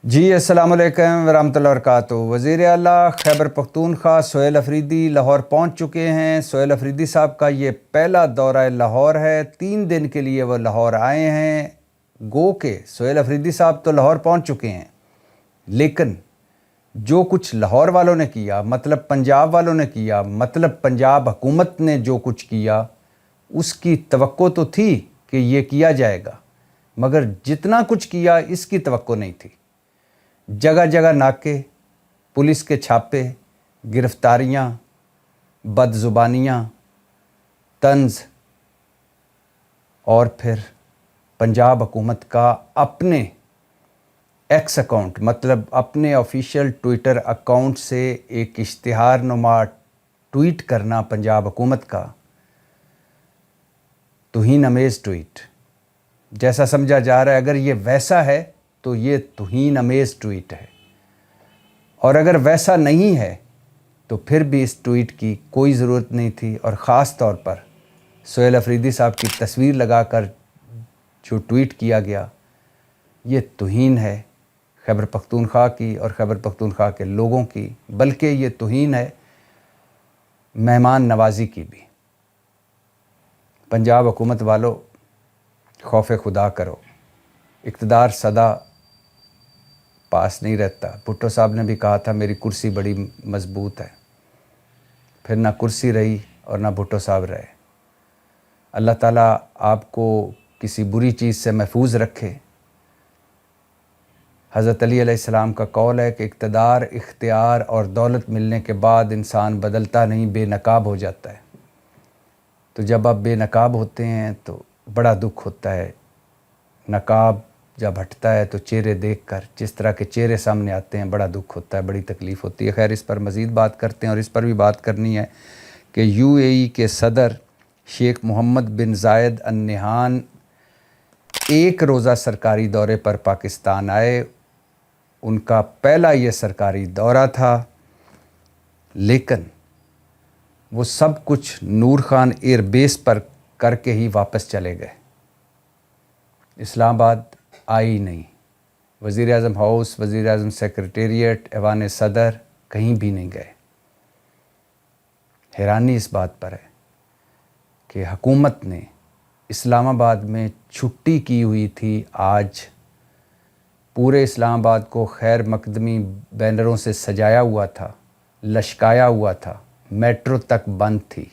جی السلام علیکم ورحمۃ اللہ وبرکاتہ۔ وزیر اعلیٰ خیبر پختونخوا سہیل افریدی لاہور پہنچ چکے ہیں۔ سہیل افریدی صاحب کا یہ پہلا دورہ لاہور ہے، 3 دن کے لیے وہ لاہور آئے ہیں۔ گو کہ سہیل افریدی صاحب تو لاہور پہنچ چکے ہیں، لیکن جو کچھ لاہور والوں نے کیا، مطلب پنجاب والوں نے کیا، مطلب پنجاب حکومت نے جو کچھ کیا، اس کی توقع تو تھی کہ یہ کیا جائے گا، مگر جتنا کچھ کیا اس کی توقع نہیں تھی۔ جگہ جگہ ناکے، پولیس کے چھاپے، گرفتاریاں، بد زبانیاں، طنز، اور پھر پنجاب حکومت کا اپنے ایکس اکاؤنٹ، مطلب اپنے آفیشیل ٹویٹر اکاؤنٹ سے ایک اشتہار نما ٹویٹ کرنا پنجاب حکومت کا، توہین امیز ٹویٹ جیسا سمجھا جا رہا ہے۔ اگر یہ ویسا ہے تو یہ توہین امیز ٹویٹ ہے، اور اگر ویسا نہیں ہے تو پھر بھی اس ٹویٹ کی کوئی ضرورت نہیں تھی، اور خاص طور پر سہیل افریدی صاحب کی تصویر لگا کر جو ٹویٹ کیا گیا، یہ توہین ہے خیبر پختونخوا کی اور خیبر پختونخوا کے لوگوں کی، بلکہ یہ توہین ہے مہمان نوازی کی بھی۔ پنجاب حکومت والو، خوف خدا کرو، اقتدار سدا پاس نہیں رہتا۔ بھٹو صاحب نے بھی کہا تھا میری کرسی بڑی مضبوط ہے، پھر نہ کرسی رہی اور نہ بھٹو صاحب رہے۔ اللہ تعالیٰ آپ کو کسی بری چیز سے محفوظ رکھے۔ حضرت علی علیہ السلام کا قول ہے کہ اقتدار، اختیار اور دولت ملنے کے بعد انسان بدلتا نہیں، بے نقاب ہو جاتا ہے۔ تو جب آپ بے نقاب ہوتے ہیں تو بڑا دکھ ہوتا ہے۔ نقاب جب ہٹتا ہے تو چہرے دیکھ کر جس طرح کے چہرے سامنے آتے ہیں، بڑا دکھ ہوتا ہے، بڑی تکلیف ہوتی ہے۔ خیر، اس پر مزید بات کرتے ہیں، اور اس پر بھی بات کرنی ہے کہ یو اے ای کے صدر شیخ محمد بن زائد ال نہیان ایک روزہ سرکاری دورے پر پاکستان آئے۔ ان کا پہلا یہ سرکاری دورہ تھا، لیکن وہ سب کچھ نور خان ایئر بیس پر کر کے ہی واپس چلے گئے۔ اسلام آباد آئی نہیں، وزیر اعظم ہاؤس، وزیر اعظم سیکریٹریٹ، ایوان صدر کہیں بھی نہیں گئے۔ حیرانی اس بات پر ہے کہ حکومت نے اسلام آباد میں چھٹی کی ہوئی تھی، آج پورے اسلام آباد کو خیر مقدمی بینروں سے سجایا ہوا تھا، لشکایا ہوا تھا، میٹرو تک بند تھی،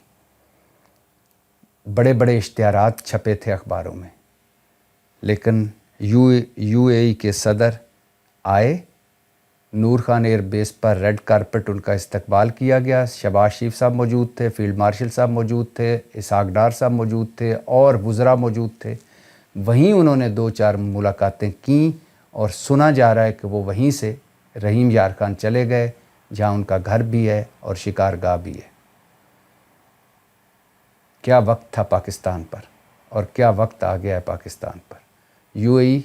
بڑے بڑے اشتہارات چھپے تھے اخباروں میں، لیکن یو اے ای کے صدر آئے، نور خان ایئر بیس پر ریڈ کارپٹ ان کا استقبال کیا گیا۔ شہباز شریف صاحب موجود تھے، فیلڈ مارشل صاحب موجود تھے، اسحاق ڈار صاحب موجود تھے، اور وزراء موجود تھے۔ وہیں انہوں نے 2-4 ملاقاتیں کیں، اور سنا جا رہا ہے کہ وہ وہیں سے رحیم یار خان چلے گئے، جہاں ان کا گھر بھی ہے اور شکارگاہ بھی ہے۔ کیا وقت تھا پاکستان پر، اور کیا وقت آ گیا ہے پاکستان پر۔ یو اے ای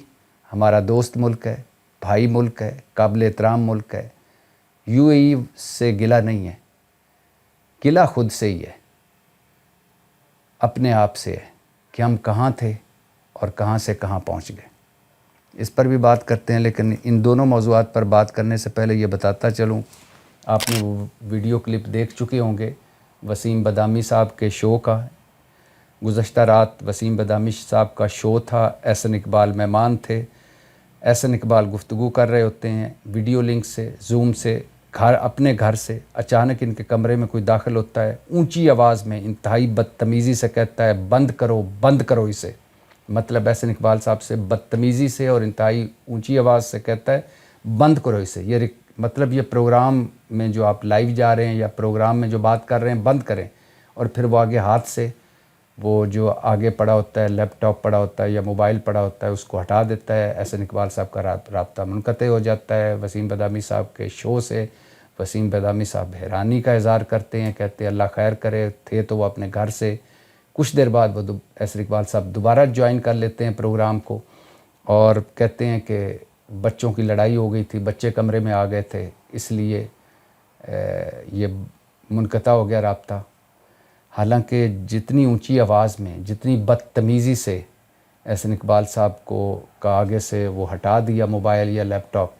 ہمارا دوست ملک ہے، بھائی ملک ہے، قابل احترام ملک ہے۔ یو اے ای سے گلہ نہیں ہے، گلہ خود سے ہی ہے، اپنے آپ سے ہے کہ ہم کہاں تھے اور کہاں سے کہاں پہنچ گئے۔ اس پر بھی بات کرتے ہیں، لیکن ان دونوں موضوعات پر بات کرنے سے پہلے یہ بتاتا چلوں، آپ نے وہ ویڈیو کلپ دیکھ چکے ہوں گے وسیم بدامی صاحب کے شو کا۔ گزشتہ رات وسیم بدامی صاحب کا شو تھا، احسن اقبال مہمان تھے۔ احسن اقبال گفتگو کر رہے ہوتے ہیں ویڈیو لنک سے، زوم سے، اپنے گھر سے، اچانک ان کے کمرے میں کوئی داخل ہوتا ہے، اونچی آواز میں انتہائی بدتمیزی سے کہتا ہے بند کرو، بند کرو اسے۔ مطلب احسن اقبال صاحب سے بدتمیزی سے اور انتہائی اونچی آواز سے کہتا ہے بند کرو اسے، یہ مطلب یہ پروگرام میں جو آپ لائیو جا رہے ہیں یا پروگرام میں جو بات کر رہے ہیں بند کریں۔ اور پھر وہ آگے ہاتھ سے وہ جو آگے پڑا ہوتا ہے، لیپ ٹاپ پڑا ہوتا ہے یا موبائل پڑا ہوتا ہے، اس کو ہٹا دیتا ہے۔ احسن اقبال صاحب کا رابطہ منقطع ہو جاتا ہے وسیم بدامی صاحب کے شو سے۔ وسیم بدامی صاحب حیرانی کا اظہار کرتے ہیں، کہتے ہیں اللہ خیر کرے، تھے تو وہ اپنے گھر سے۔ کچھ دیر بعد وہ احسن اقبال صاحب دوبارہ جوائن کر لیتے ہیں پروگرام کو، اور کہتے ہیں کہ بچوں کی لڑائی ہو گئی تھی، بچے کمرے میں آ گئے تھے، اس لیے یہ منقطع ہو گیا رابطہ۔ حالانکہ جتنی اونچی آواز میں، جتنی بدتمیزی سے احسن اقبال صاحب کو آگے سے وہ ہٹا دیا موبائل یا لیپ ٹاپ،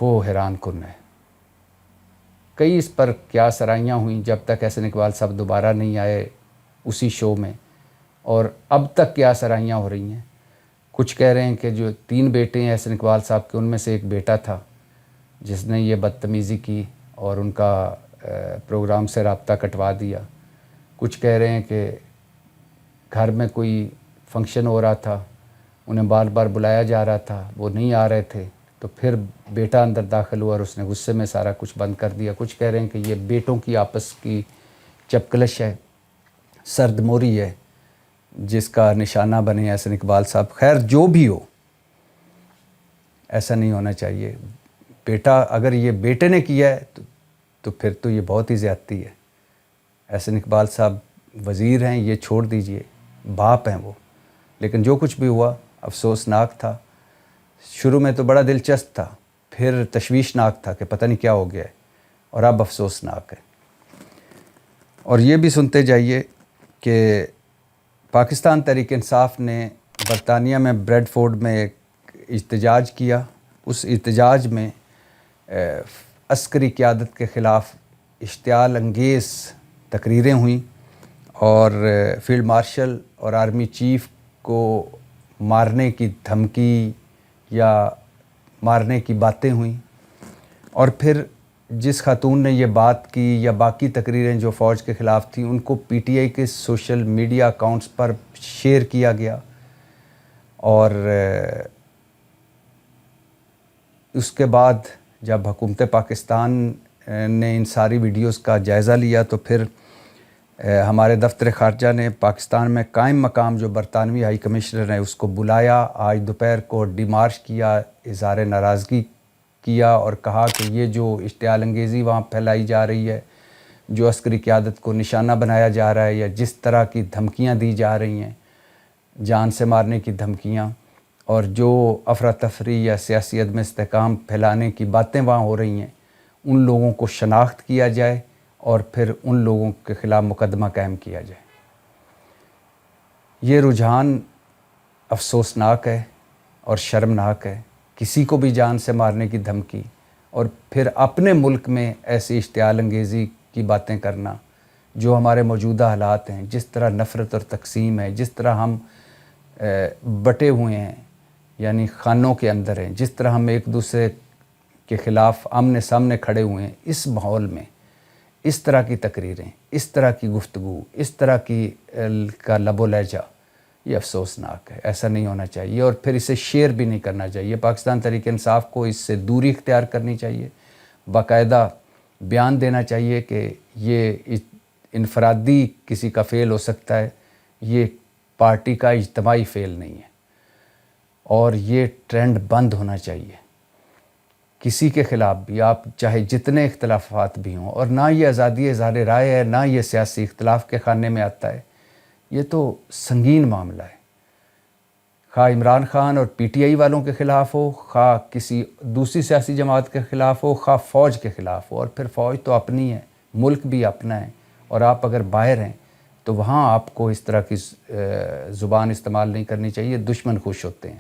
وہ حیران کن ہے۔ کئی اس پر کیا سرائیاں ہوئیں جب تک احسن اقبال صاحب دوبارہ نہیں آئے اسی شو میں، اور اب تک کیا سرائیاں ہو رہی ہیں۔ کچھ کہہ رہے ہیں کہ جو 3 بیٹے ہیں احسن اقبال صاحب کے، ان میں سے ایک بیٹا تھا جس نے یہ بدتمیزی کی اور ان کا پروگرام سے رابطہ کٹوا دیا۔ کچھ کہہ رہے ہیں کہ گھر میں کوئی فنکشن ہو رہا تھا، انہیں بار بار بلایا جا رہا تھا، وہ نہیں آ رہے تھے، تو پھر بیٹا اندر داخل ہوا اور اس نے غصے میں سارا کچھ بند کر دیا۔ کچھ کہہ رہے ہیں کہ یہ بیٹوں کی آپس کی چپکلش ہے، سرد موری ہے، جس کا نشانہ بنے احسن اقبال صاحب۔ خیر جو بھی ہو، ایسا نہیں ہونا چاہیے۔ بیٹا اگر یہ بیٹے نے کیا ہے تو پھر تو یہ بہت ہی زیادتی ہے۔ احسن اقبال صاحب وزیر ہیں، یہ چھوڑ دیجئے، باپ ہیں وہ۔ لیکن جو کچھ بھی ہوا افسوسناک تھا۔ شروع میں تو بڑا دلچسپ تھا، پھر تشویشناک تھا کہ پتہ نہیں کیا ہو گیا ہے، اور اب افسوسناک ہے۔ اور یہ بھی سنتے جائیے کہ پاکستان تحریک انصاف نے برطانیہ میں بریڈ فورڈ میں ایک احتجاج کیا۔ اس احتجاج میں عسکری قیادت کے خلاف اشتعال انگیز تقریریں ہوئیں، اور فیلڈ مارشل اور آرمی چیف کو مارنے کی دھمکی یا مارنے کی باتیں ہوئیں۔ اور پھر جس خاتون نے یہ بات کی یا باقی تقریریں جو فوج کے خلاف تھیں، ان کو پی ٹی آئی کے سوشل میڈیا اکاؤنٹس پر شیئر کیا گیا، اور اس کے بعد جب حکومت پاکستان نے ان ساری ویڈیوز کا جائزہ لیا تو پھر ہمارے دفتر خارجہ نے پاکستان میں قائم مقام جو برطانوی ہائی کمشنر ہیں اس کو بلایا، آج دوپہر کو ڈیمارش کیا، اظہار ناراضگی کیا، اور کہا کہ یہ جو اشتعال انگیزی وہاں پھیلائی جا رہی ہے، جو عسکری قیادت کو نشانہ بنایا جا رہا ہے، یا جس طرح کی دھمکیاں دی جا رہی ہیں، جان سے مارنے کی دھمکیاں، اور جو افراتفری یا سیاسی عدم استحکام پھیلانے کی باتیں وہاں ہو رہی ہیں، ان لوگوں کو شناخت کیا جائے اور پھر ان لوگوں کے خلاف مقدمہ قائم کیا جائے۔ یہ رجحان افسوسناک ہے اور شرمناک ہے۔ کسی کو بھی جان سے مارنے کی دھمکی، اور پھر اپنے ملک میں ایسی اشتعال انگیزی کی باتیں کرنا، جو ہمارے موجودہ حالات ہیں، جس طرح نفرت اور تقسیم ہے، جس طرح ہم بٹے ہوئے ہیں، یعنی خانوں کے اندر ہیں، جس طرح ہم ایک دوسرے کے خلاف آمنے سامنے کھڑے ہوئے ہیں، اس ماحول میں اس طرح کی تقریریں، اس طرح کی گفتگو، اس طرح کا لب و لہجہ، یہ افسوسناک ہے۔ ایسا نہیں ہونا چاہیے، اور پھر اسے شیئر بھی نہیں کرنا چاہیے۔ پاکستان تحریک انصاف کو اس سے دوری اختیار کرنی چاہیے، باقاعدہ بیان دینا چاہیے کہ یہ انفرادی کسی کا فعل ہو سکتا ہے، یہ پارٹی کا اجتماعی فعل نہیں ہے، اور یہ ٹرینڈ بند ہونا چاہیے۔ کسی کے خلاف بھی، آپ چاہے جتنے اختلافات بھی ہوں، اور نہ یہ آزادی اظہار رائے ہے، نہ یہ سیاسی اختلاف کے خانے میں آتا ہے، یہ تو سنگین معاملہ ہے۔ خواہ عمران خان اور پی ٹی آئی والوں کے خلاف ہو، خواہ کسی دوسری سیاسی جماعت کے خلاف ہو، خواہ فوج کے خلاف ہو، اور پھر فوج تو اپنی ہے، ملک بھی اپنا ہے، اور آپ اگر باہر ہیں تو وہاں آپ کو اس طرح کی زبان استعمال نہیں کرنی چاہیے۔ دشمن خوش ہوتے ہیں،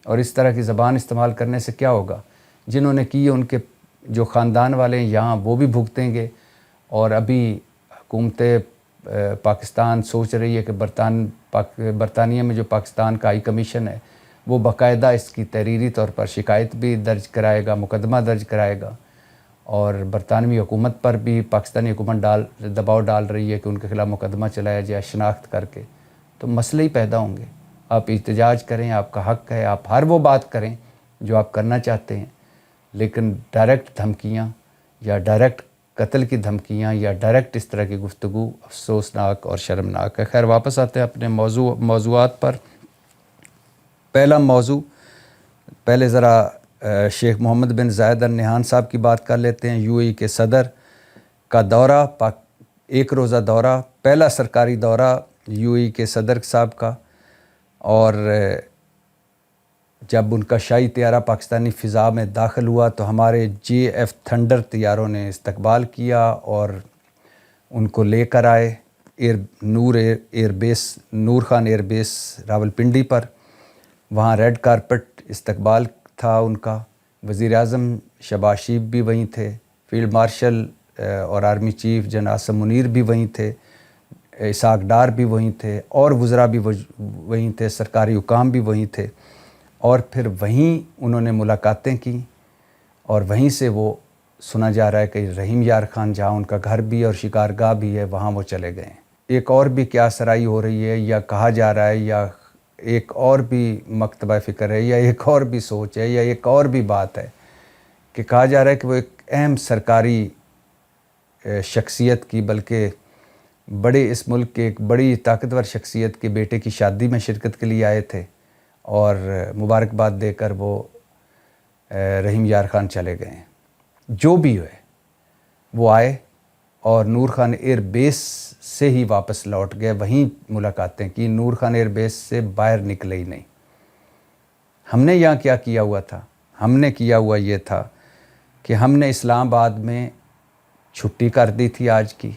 اور اس طرح کی زبان استعمال کرنے سے کیا ہوگا؟ جنہوں نے کی ان کے جو خاندان والے ہیں یہاں، وہ بھی بھگتیں گے، اور ابھی حکومت پاکستان سوچ رہی ہے کہ برطانیہ میں جو پاکستان کا ہائی کمیشن ہے وہ باقاعدہ اس کی تحریری طور پر شکایت بھی درج کرائے گا، مقدمہ درج کرائے گا، اور برطانوی حکومت پر بھی پاکستانی حکومت دباؤ ڈال رہی ہے کہ ان کے خلاف مقدمہ چلایا جائے شناخت کر کے۔ تو مسئلے ہی پیدا ہوں گے۔ آپ احتجاج کریں، آپ کا حق ہے، آپ ہر وہ بات کریں جو آپ کرنا چاہتے ہیں، لیکن ڈائریکٹ دھمکیاں یا ڈائریکٹ قتل کی دھمکیاں یا ڈائریکٹ اس طرح کی گفتگو افسوسناک اور شرمناک ہے۔ خیر واپس آتے ہیں اپنے موضوعات پر۔ پہلا موضوع، پہلے ذرا شیخ محمد بن زاید ال نہیان صاحب کی بات کر لیتے ہیں۔ یو اے ای کے صدر کا دورہ، ایک روزہ دورہ، پہلا سرکاری دورہ یو اے ای کے صدر صاحب کا، اور جب ان کا شاہی طیارہ پاکستانی فضا میں داخل ہوا تو ہمارے JF تھنڈر طیاروں نے استقبال کیا اور ان کو لے کر آئے نور خان ایئر بیس راولپنڈی پر۔ وہاں ریڈ کارپٹ استقبال تھا ان کا، وزیر اعظم شہباز شریف بھی وہیں تھے، فیلڈ مارشل اور army chief general Asim Munir بھی وہیں تھے، اسحاق ڈار بھی وہیں تھے، اور وزراء بھی وہیں تھے، سرکاری حکام بھی وہیں تھے، اور پھر وہیں انہوں نے ملاقاتیں کی، اور وہیں سے وہ سنا جا رہا ہے کہ رحیم یار خان جہاں ان کا گھر بھی اور شکارگاہ بھی ہے وہاں وہ چلے گئے ہیں۔ ایک اور بھی کیا سرائی ہو رہی ہے، یا کہا جا رہا ہے، یا ایک اور بھی مکتبہ فکر ہے، یا ایک اور بھی سوچ ہے، یا ایک اور بھی بات ہے کہ کہا جا رہا ہے کہ وہ ایک اہم سرکاری شخصیت کی، بلکہ بڑے اس ملک کے ایک بڑی طاقتور شخصیت کے بیٹے کی شادی میں شرکت کے لیے آئے تھے، اور مبارکباد دے کر وہ رحیم یار خان چلے گئے ہیں۔ جو بھی ہے وہ آئے اور نور خان ایئر بیس سے ہی واپس لوٹ گئے، وہیں ملاقاتیں کی، نور خان ایئر بیس سے باہر نکلے ہی نہیں۔ ہم نے یہاں کیا کیا ہوا تھا؟ ہم نے کیا ہوا یہ تھا کہ ہم نے اسلام آباد میں چھٹی کر دی تھی، آج کی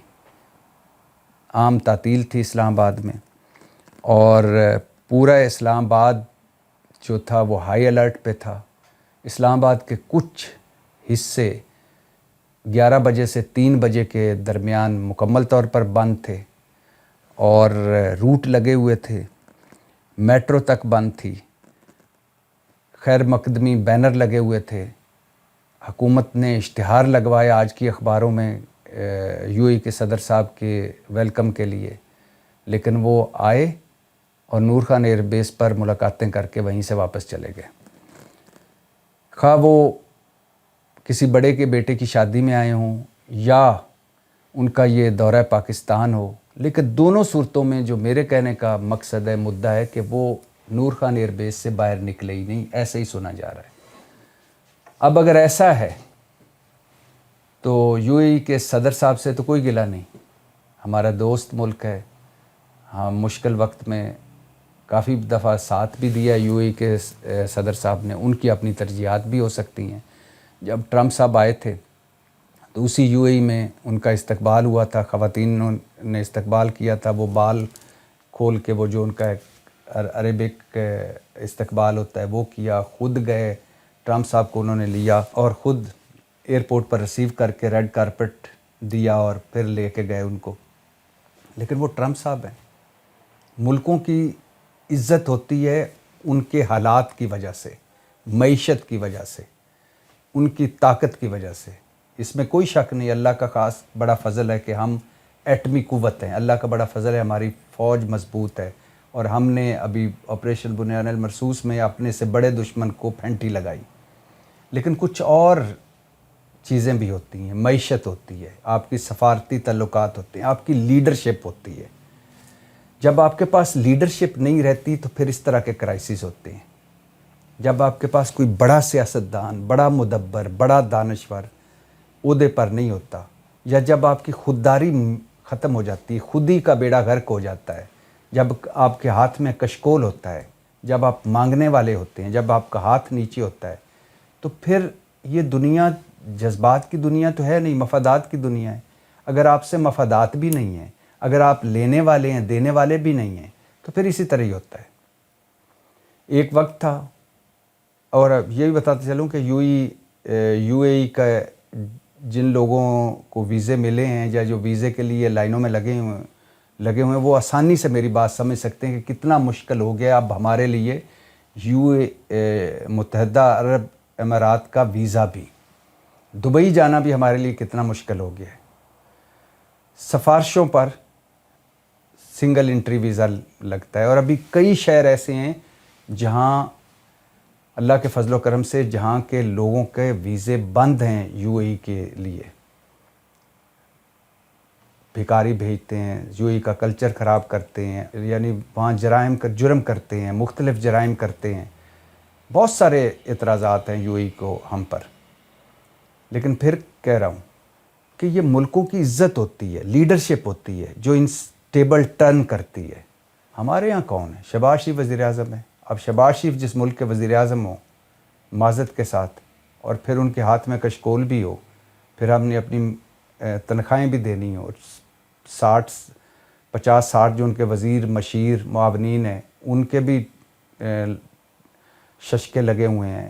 عام تعطیل تھی اسلام آباد میں، اور پورا اسلام آباد جو تھا وہ ہائی الرٹ پہ تھا۔ اسلام آباد کے کچھ حصے 11 بجے سے 3 بجے کے درمیان مکمل طور پر بند تھے، اور روٹ لگے ہوئے تھے، میٹرو تک بند تھی، خیر مقدمی بینر لگے ہوئے تھے، حکومت نے اشتہار لگوائے آج کی اخباروں میں یو اے کے صدر صاحب کے ویلکم کے لیے، لیکن وہ آئے اور نور خان ایئر بیس پر ملاقاتیں کر کے وہیں سے واپس چلے گئے۔ خواہ وہ کسی بڑے کے بیٹے کی شادی میں آئے ہوں یا ان کا یہ دورہ پاکستان ہو، لیکن دونوں صورتوں میں جو میرے کہنے کا مقصد ہے، مدعا ہے کہ وہ نور خان ایئر بیس سے باہر نکلے ہی نہیں، ایسے ہی سنا جا رہا ہے۔ اب اگر ایسا ہے تو یو اے ای کے صدر صاحب سے تو کوئی گلہ نہیں، ہمارا دوست ملک ہے، ہم مشکل وقت میں کافی دفعہ ساتھ بھی دیا یو اے ای کے صدر صاحب نے، ان کی اپنی ترجیحات بھی ہو سکتی ہیں۔ جب ٹرمپ صاحب آئے تھے تو اسی یو اے ای میں ان کا استقبال ہوا تھا، خواتین نے استقبال کیا تھا، وہ بال کھول کے وہ جو ان کا عربک استقبال ہوتا ہے وہ کیا، خود گئے ٹرمپ صاحب کو انہوں نے لیا اور خود ایئرپورٹ پر ریسیو کر کے ریڈ کارپٹ دیا اور پھر لے کے گئے ان کو۔ لیکن وہ ٹرمپ صاحب ہیں، ملکوں کی عزت ہوتی ہے ان کے حالات کی وجہ سے، معیشت کی وجہ سے، ان کی طاقت کی وجہ سے، اس میں کوئی شک نہیں۔ اللہ کا خاص بڑا فضل ہے کہ ہم ایٹمی قوت ہیں، اللہ کا بڑا فضل ہے ہماری فوج مضبوط ہے، اور ہم نے ابھی آپریشن بنیان المرصوص میں اپنے سے بڑے دشمن کو پھینٹی لگائی۔ لیکن کچھ اور چیزیں بھی ہوتی ہیں، معیشت ہوتی ہے، آپ کی سفارتی تعلقات ہوتے ہیں، آپ کی لیڈرشپ ہوتی ہے۔ جب آپ کے پاس لیڈرشپ نہیں رہتی تو پھر اس طرح کے کرائسس ہوتے ہیں۔ جب آپ کے پاس کوئی بڑا سیاستدان، بڑا مدبر، بڑا دانشور عہدے پر نہیں ہوتا، یا جب آپ کی خودداری ختم ہو جاتی ہے، خود ہی کا بیڑا غرق ہو جاتا ہے، جب آپ کے ہاتھ میں کشکول ہوتا ہے، جب آپ مانگنے والے ہوتے ہیں، جب آپ کا ہاتھ نیچے ہوتا ہے، تو پھر یہ دنیا جذبات کی دنیا تو ہے نہیں، مفادات کی دنیا ہے۔ اگر آپ سے مفادات بھی نہیں ہیں، اگر آپ لینے والے ہیں، دینے والے بھی نہیں ہیں، تو پھر اسی طرح ہی ہوتا ہے۔ ایک وقت تھا، اور یہ بھی بتاتے چلوں کہ یو اے ای کا جن لوگوں کو ویزے ملے ہیں یا جو ویزے کے لیے لائنوں میں لگے ہوئے ہیں، وہ آسانی سے میری بات سمجھ سکتے ہیں کہ کتنا مشکل ہو گیا اب ہمارے لیے متحدہ عرب امارات کا ویزا بھی، دبئی جانا بھی ہمارے لیے کتنا مشکل ہو گیا ہے۔ سفارشوں پر سنگل انٹری ویزا لگتا ہے، اور ابھی کئی شہر ایسے ہیں جہاں اللہ کے فضل و کرم سے جہاں کے لوگوں کے ویزے بند ہیں یو اے ای کے لیے۔ بھکاری بھیجتے ہیں، یو اے ای کا کلچر خراب کرتے ہیں، یعنی وہاں جرم کرتے ہیں، مختلف جرائم کرتے ہیں، بہت سارے اعتراضات ہیں یو اے ای کو ہم پر۔ لیکن پھر کہہ رہا ہوں کہ یہ ملکوں کی عزت ہوتی ہے، لیڈرشپ ہوتی ہے جو ان ٹیبل ٹرن کرتی ہے۔ ہمارے ہاں کون ہے؟ شہباز شریف وزیر اعظم ہے۔ اب شہباز شریف جس ملک کے وزیر اعظم ہوں معذرت کے ساتھ، اور پھر ان کے ہاتھ میں کشکول بھی ہو، پھر ہم نے اپنی تنخواہیں بھی دینی ہو، 50-60 جو ان کے وزیر مشیر معاونین ہیں ان کے بھی ششکے لگے ہوئے ہیں،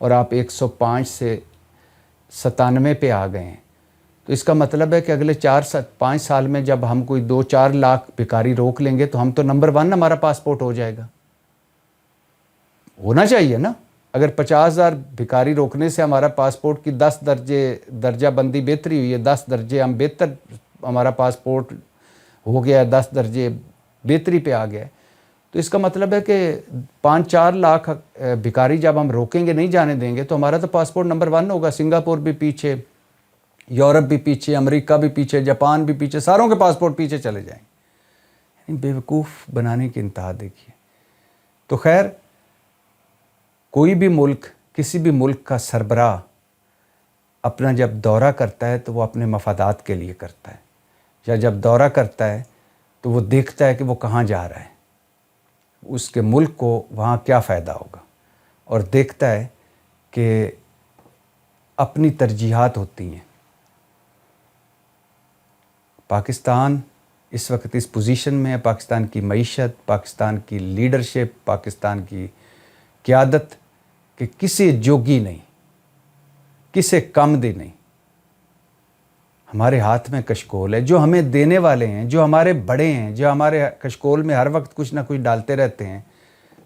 اور آپ 105 سے 97 پہ آ گئے ہیں، تو اس کا مطلب ہے کہ اگلے 4-5 سال میں جب ہم کوئی 2-4 لاکھ بھکاری روک لیں گے تو ہم تو نمبر 1 ہمارا پاسپورٹ ہو جائے گا. ہونا چاہیے نا. اگر 50,000 بھکاری روکنے سے ہمارا پاسپورٹ کی 10 درجہ بندی بہتری ہوئی ہے، 10 درجے ہم بہتر ہمارا پاسپورٹ ہو گیا ہے، 10 درجے بہتری پہ آ گیا ہے، تو اس کا مطلب ہے کہ 5-4 لاکھ بھکاری جب ہم روکیں گے، نہیں جانے دیں گے، تو ہمارا تو پاسپورٹ نمبر 1 ہوگا. سنگاپور بھی پیچھے، یورپ بھی پیچھے، امریکہ بھی پیچھے، جاپان بھی پیچھے، ساروں کے پاسپورٹ پیچھے چلے جائیں. بیوقوف بنانے کی انتہا دیکھیے. تو خیر، کوئی بھی ملک، کسی بھی ملک کا سربراہ اپنا جب دورہ کرتا ہے تو وہ اپنے مفادات کے لیے کرتا ہے، یا جب دورہ کرتا ہے تو وہ دیکھتا ہے کہ وہ کہاں جا رہا ہے، اس کے ملک کو وہاں کیا فائدہ ہوگا، اور دیکھتا ہے کہ اپنی ترجیحات ہوتی ہیں. پاکستان اس وقت اس پوزیشن میں ہے، پاکستان کی معیشت، پاکستان کی لیڈرشپ، پاکستان کی قیادت، کہ کسی جوگی نہیں، کسے کم دی نہیں. ہمارے ہاتھ میں کشکول ہے، جو ہمیں دینے والے ہیں، جو ہمارے بڑے ہیں، جو ہمارے کشکول میں ہر وقت کچھ نہ کچھ ڈالتے رہتے ہیں،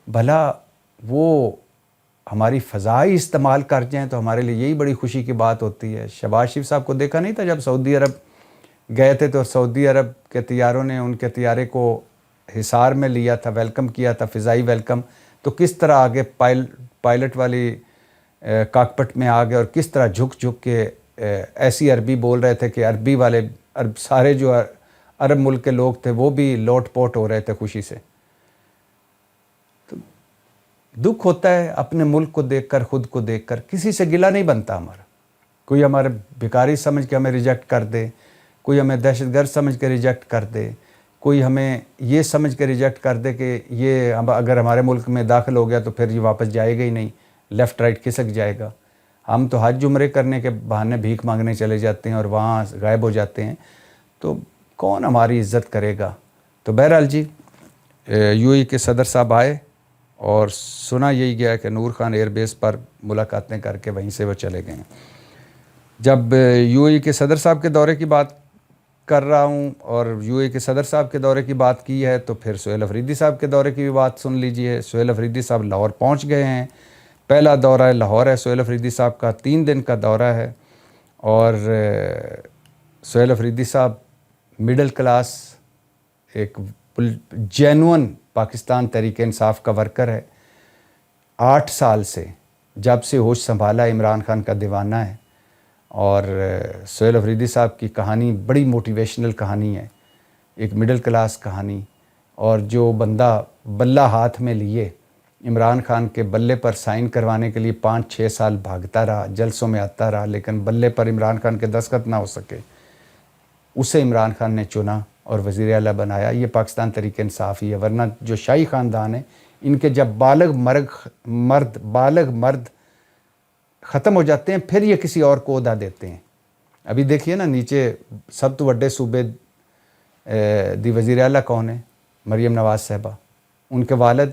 بھلا وہ ہماری فضائی استعمال کر جائیں تو ہمارے لیے یہی بڑی خوشی کی بات ہوتی ہے. شہباز شریف صاحب کو دیکھا نہیں تھا جب سعودی عرب گئے تھے، تو سعودی عرب کے طیاروں نے ان کے طیارے کو حصار میں لیا تھا، ویلکم کیا تھا، فضائی ویلکم. تو کس طرح آگے پائلٹ والی کاکپٹ میں آ گئے، اور کس طرح جھک جھک کے ایسی عربی بول رہے تھے کہ عربی والے سارے جو عرب ملک کے لوگ تھے وہ بھی لوٹ پوٹ ہو رہے تھے خوشی سے. تو دکھ ہوتا ہے اپنے ملک کو دیکھ کر، خود کو دیکھ کر. کسی سے گلہ نہیں بنتا ہمارا. کوئی ہمارے بھکاری سمجھ کے ہمیں ریجیکٹ کر دے، کوئی ہمیں دہشت گرد سمجھ کے ریجیکٹ کر دے، کوئی ہمیں یہ سمجھ کے ریجیکٹ کر دے کہ یہ اگر ہمارے ملک میں داخل ہو گیا تو پھر یہ واپس جائے گا ہی نہیں، لیفٹ رائٹ کھسک جائے گا. ہم تو حج عمرے کرنے کے بہانے بھیک مانگنے چلے جاتے ہیں اور وہاں غائب ہو جاتے ہیں، تو کون ہماری عزت کرے گا. تو بہرحال جی، یو اے کے صدر صاحب آئے اور سنا یہی گیا کہ نور خان ایئر بیس پر ملاقاتیں کر کے وہیں سے وہ چلے گئے ہیں. جب یو اے کے صدر صاحب کے دورے کی بات کر رہا ہوں اور یو اے کے صدر صاحب کے دورے کی بات کی ہے، تو پھر سہیل افریدی صاحب کے دورے کی بھی بات سن لیجئے. سہیل افریدی صاحب لاہور پہنچ گئے ہیں. پہلا دورہ لاہور ہے سہیل افریدی صاحب کا، 3 دن کا دورہ ہے. اور سہیل افریدی صاحب مڈل کلاس، ایک جینون پاکستان تحریک انصاف کا ورکر ہے. 8 سال سے جب سے ہوش سنبھالا عمران خان کا دیوانہ ہے. اور سہیل افریدی صاحب کی کہانی بڑی موٹیویشنل کہانی ہے، ایک مڈل کلاس کہانی. اور جو بندہ بلہ ہاتھ میں لیے عمران خان کے بلے پر سائن کروانے کے لیے 5-6 سال بھاگتا رہا، جلسوں میں آتا رہا، لیکن بلے پر عمران خان کے دستخط نہ ہو سکے، اسے عمران خان نے چنا اور وزیر اعلیٰ بنایا. یہ پاکستان تحریک انصاف ہی ہے. ورنہ جو شاہی خاندان ہیں، ان کے جب بالغ مرد ختم ہو جاتے ہیں پھر یہ کسی اور کو عہدہ دیتے ہیں. ابھی دیکھیے نا، نیچے سب تو وڈے صوبے دی وزیر اعلیٰ کون ہیں؟ مریم نواز صاحبہ. ان کے والد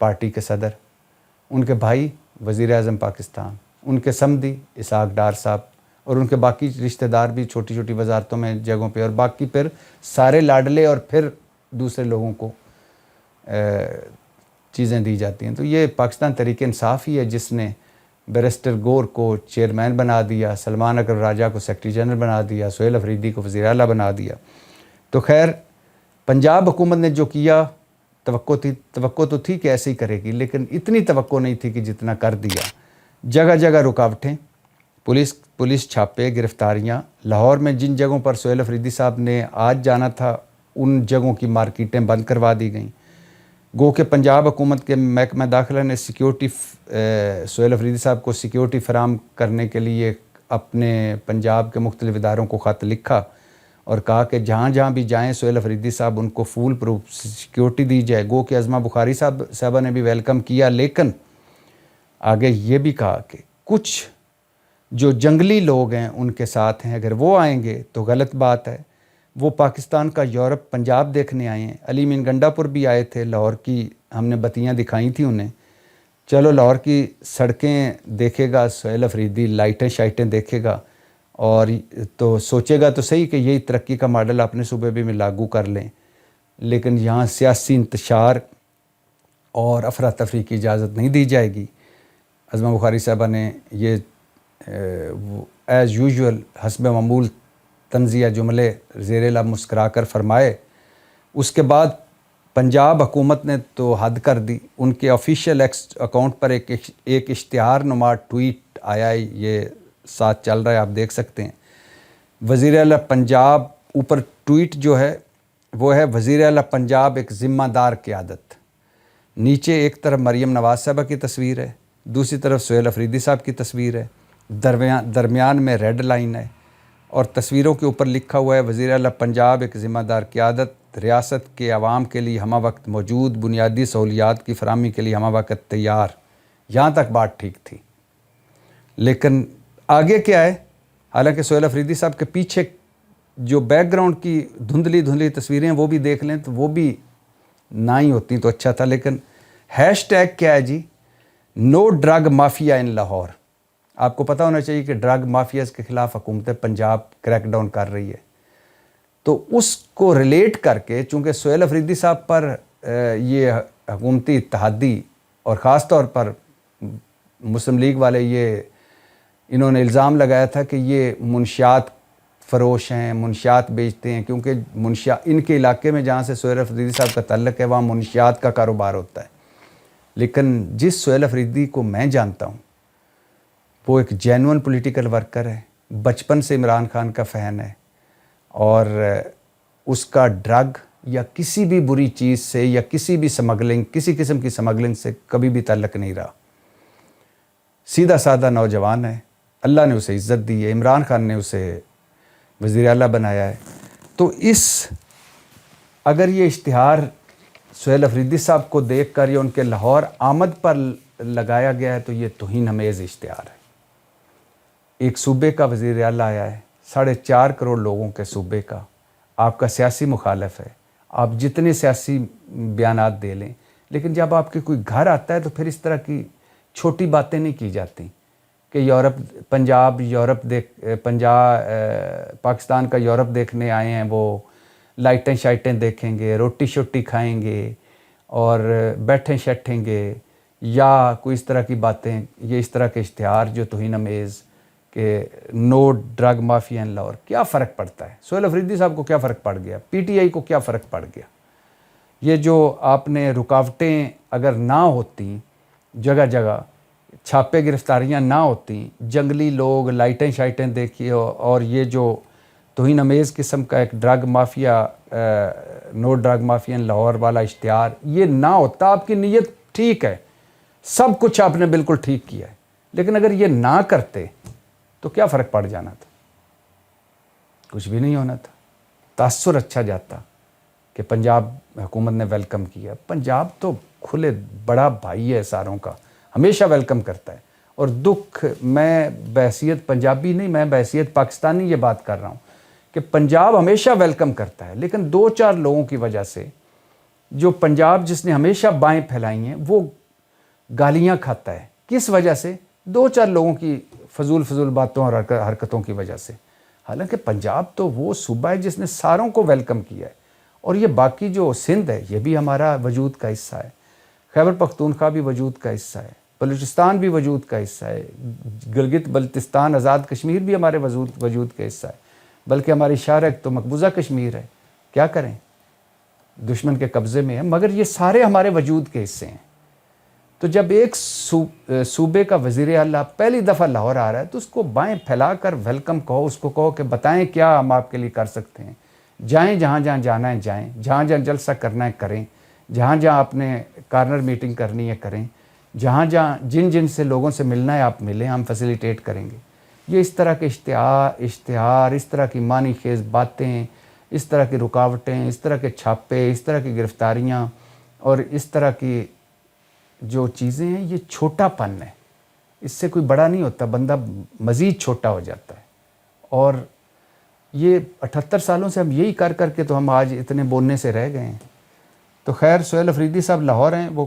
پارٹی کے صدر، ان کے بھائی وزیر اعظم پاکستان، ان کے سمدی اسحاق ڈار صاحب، اور ان کے باقی رشتہ دار بھی چھوٹی چھوٹی وزارتوں میں جگہوں پہ، اور باقی پھر سارے لاڈلے اور پھر دوسرے لوگوں کو چیزیں دی جاتی ہیں. تو یہ پاکستان تحریک انصاف ہی ہے جس نے بیرسٹر گور کو چیئرمین بنا دیا، سلمان اکرم راجہ کو سیکرٹری جنرل بنا دیا، سہیل افریدی کو وزیر اعلیٰ بنا دیا. تو خیر، پنجاب حکومت نے جو کیا، توقع تو تھی کہ ایسے ہی کرے گی، لیکن اتنی توقع نہیں تھی کہ جتنا کر دیا. جگہ جگہ رکاوٹیں، پولیس چھاپے، گرفتاریاں. لاہور میں جن جگہوں پر سہیل افریدی صاحب نے آج جانا تھا ان جگہوں کی مارکیٹیں بند کروا دی گئیں. گو کہ پنجاب حکومت کے محکمہ داخلہ نے سہیل افریدی صاحب کو سیکیورٹی فراہم کرنے کے لیے اپنے پنجاب کے مختلف اداروں کو خط لکھا اور کہا کہ جہاں جہاں بھی جائیں سہیل افریدی صاحب ان کو فول پروف سیکیورٹی دی جائے. گو کہ عظمہ بخاری صاحبہ نے بھی ویلکم کیا، لیکن آگے یہ بھی کہا کہ کچھ جو جنگلی لوگ ہیں ان کے ساتھ ہیں، اگر وہ آئیں گے تو غلط بات ہے. وہ پاکستان کا یورپ پنجاب دیکھنے آئے ہیں. علی مین گنڈا پور بھی آئے تھے، لاہور کی ہم نے بتیاں دکھائی تھیں انہیں. چلو لاہور کی سڑکیں دیکھے گا سہیل افریدی، لائٹیں شائٹیں دیکھے گا اور تو سوچے گا تو صحیح کہ یہی ترقی کا ماڈل اپنے صوبے بھی میں لاگو کر لیں، لیکن یہاں سیاسی انتشار اور افراتفری کی اجازت نہیں دی جائے گی۔ عظمہ بخاری صاحبہ نے یہ ایز یوزول حسب معمول طنزیہ جملے زیر لب مسکرا کر فرمائے۔ اس کے بعد پنجاب حکومت نے تو حد کر دی، ان کے آفیشیل اکاؤنٹ پر ایک اشتہار نما ٹویٹ آیا ہے، یہ ساتھ چل رہا ہے، آپ دیکھ سکتے ہیں۔ وزیر اعلیٰ پنجاب، اوپر ٹویٹ جو ہے وہ ہے وزیر اعلیٰ پنجاب ایک ذمہ دار قیادت، نیچے ایک طرف مریم نواز صاحبہ کی تصویر ہے، دوسری طرف سہیل افریدی صاحب کی تصویر ہے، درمیان میں ریڈ لائن ہے اور تصویروں کے اوپر لکھا ہوا ہے وزیر اعلیٰ پنجاب ایک ذمہ دار قیادت، ریاست کے عوام کے لیے ہمہ وقت موجود، بنیادی سہولیات کی فراہمی کے لیے ہمہ وقت تیار۔ یہاں تک بات ٹھیک تھی، لیکن آگے کیا ہے؟ حالانکہ سہیل افریدی صاحب کے پیچھے جو بیک گراؤنڈ کی دھندلی تصویریں ہیں وہ بھی دیکھ لیں تو وہ بھی نہ ہی ہوتی تو اچھا تھا، لیکن ہیش ٹیگ کیا ہے جی؟ نو ڈرگ مافیا ان لاہور۔ آپ کو پتہ ہونا چاہیے کہ ڈرگ مافیاز کے خلاف حکومت پنجاب کریک ڈاؤن کر رہی ہے، تو اس کو ریلیٹ کر کے چونکہ سہیل افریدی صاحب پر یہ حکومتی اتحادی اور خاص طور پر مسلم لیگ والے انہوں نے الزام لگایا تھا کہ یہ منشیات فروش ہیں، منشیات بیچتے ہیں، کیونکہ ان کے علاقے میں جہاں سے سہیل افریدی صاحب کا تعلق ہے وہاں منشیات کا کاروبار ہوتا ہے۔ لیکن جس سہیل افریدی کو میں جانتا ہوں وہ ایک جینون پولیٹیکل ورکر ہے، بچپن سے عمران خان کا فین ہے اور اس کا ڈرگ یا کسی بھی بری چیز سے یا کسی بھی سمگلنگ، کسی قسم کی سمگلنگ سے کبھی بھی تعلق نہیں رہا۔ سیدھا سادہ نوجوان ہے، اللہ نے اسے عزت دی ہے، عمران خان نے اسے وزیر اعلیٰ بنایا ہے۔ تو اگر یہ اشتہار سہیل افریدی صاحب کو دیکھ کر یا ان کے لاہور آمد پر لگایا گیا ہے تو یہ توہین امیز اشتہار ہے۔ ایک صوبے کا وزیر اعلیٰ آیا ہے، 4.5 کروڑ لوگوں کے صوبے کا، آپ کا سیاسی مخالف ہے، آپ جتنے سیاسی بیانات دے لیں، لیکن جب آپ کے کوئی گھر آتا ہے تو پھر اس طرح کی چھوٹی باتیں نہیں کی جاتی کہ پاکستان کا یورپ دیکھنے آئے ہیں، وہ لائٹیں شائٹیں دیکھیں گے، روٹی شوٹی کھائیں گے اور بیٹھیں شیٹھیں گے یا کوئی اس طرح کی باتیں، یہ اس طرح کے اشتہار جو توہین امیز کہ نو ڈرگ مافیا ان لاہور۔ کیا فرق پڑتا ہے؟ سہیل افریدی صاحب کو کیا فرق پڑ گیا؟ پی ٹی آئی کو کیا فرق پڑ گیا؟ یہ جو آپ نے رکاوٹیں اگر نہ ہوتی، جگہ جگہ چھاپے گرفتاریاں نہ ہوتی، جنگلی لوگ لائٹیں شائٹیں دیکھیے اور یہ جو توہین امیز قسم کا ایک ڈرگ مافیا، نو ڈرگ مافیا ان لاہور والا اشتہار یہ نہ ہوتا، آپ کی نیت ٹھیک ہے، سب کچھ آپ نے بالکل ٹھیک کیا ہے، لیکن اگر یہ نہ کرتے تو کیا فرق پڑ جانا تھا؟ کچھ بھی نہیں ہونا تھا۔ تاثر اچھا جاتا کہ پنجاب حکومت نے ویلکم کیا۔ پنجاب تو کھلے بڑا بھائی ہے ساروں کا، ہمیشہ ویلکم کرتا ہے، اور دکھ میں بحیثیت پنجابی نہیں، میں بحیثیت پاکستانی یہ بات کر رہا ہوں کہ پنجاب ہمیشہ ویلکم کرتا ہے، لیکن 2-4 لوگوں کی وجہ سے جو پنجاب جس نے ہمیشہ بائیں پھیلائی ہیں وہ گالیاں کھاتا ہے۔ کس وجہ سے؟ 2-4 لوگوں کی فضول باتوں اور حرکتوں کی وجہ سے۔ حالانکہ پنجاب تو وہ صوبہ ہے جس نے ساروں کو ویلکم کیا ہے، اور یہ باقی جو سندھ ہے یہ بھی ہمارا وجود کا حصہ ہے، خیبر پختونخوا بھی وجود کا حصہ ہے، بلوچستان بھی وجود کا حصہ ہے، گلگت بلتستان آزاد کشمیر بھی ہمارے وجود کا حصہ ہے، بلکہ ہماری شارک تو مقبوضہ کشمیر ہے، کیا کریں، دشمن کے قبضے میں ہے، مگر یہ سارے ہمارے وجود کے حصے ہیں۔ تو جب ایک صوبے کا وزیر اعلیٰ پہلی دفعہ لاہور آ رہا ہے تو اس کو بائیں پھیلا کر ویلکم کہو، اس کو کہو کہ بتائیں کیا ہم آپ کے لیے کر سکتے ہیں، جائیں جہاں جہاں جانا ہے جائیں، جہاں جہاں جلسہ کرنا ہے کریں، جہاں جہاں آپ نے کارنر میٹنگ کرنی ہے کریں، جہاں جہاں جن سے لوگوں سے ملنا ہے آپ ملیں، ہم فیسیلیٹیٹ کریں گے۔ یہ اس طرح کے اشتہار، اس طرح کی معنی خیز باتیں، اس طرح کی رکاوٹیں، اس طرح کے چھاپے، اس طرح کی گرفتاریاں اور اس طرح کی جو چیزیں ہیں یہ چھوٹا پن ہے، اس سے کوئی بڑا نہیں ہوتا، بندہ مزید چھوٹا ہو جاتا ہے۔ اور یہ 78 سالوں سے ہم یہی کر کر کے تو ہم آج اتنے بولنے سے رہ گئے ہیں۔ تو خیر سہیل افریدی صاحب لاہور ہیں، وہ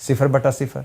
0/0।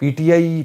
PTI